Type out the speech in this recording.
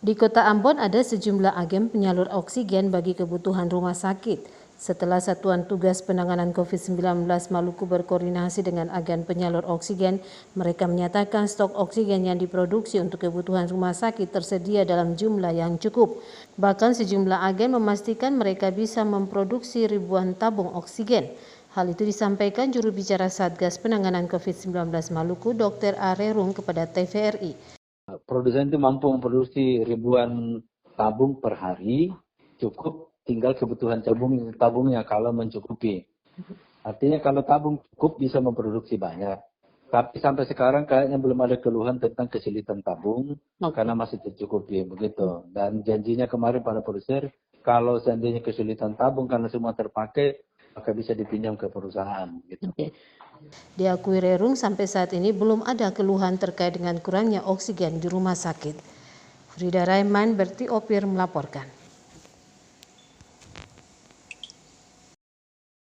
Di Kota Ambon ada sejumlah agen penyalur oksigen bagi kebutuhan rumah sakit. Setelah Satuan Tugas Penanganan COVID-19 Maluku berkoordinasi dengan agen penyalur oksigen, mereka menyatakan stok oksigen yang diproduksi untuk kebutuhan rumah sakit tersedia dalam jumlah yang cukup. Bahkan sejumlah agen memastikan mereka bisa memproduksi ribuan tabung oksigen. Hal itu disampaikan juru bicara Satgas Penanganan COVID-19 Maluku, Dr. Arerung kepada TVRI. Produsen itu mampu memproduksi ribuan tabung per hari, cukup tinggal kebutuhan tabungnya kalau mencukupi. Artinya kalau tabung cukup bisa memproduksi banyak. Tapi sampai sekarang kayaknya belum ada keluhan tentang kesulitan tabung karena masih tercukupi begitu. Dan janjinya kemarin pada produser, kalau seandainya kesulitan tabung karena semua terpakai, maka bisa dipinjam ke perusahaan. Gitu. Diakui Rerung sampai saat ini belum ada keluhan terkait dengan kurangnya oksigen di rumah sakit. Frida Raiman, Berti Opir melaporkan.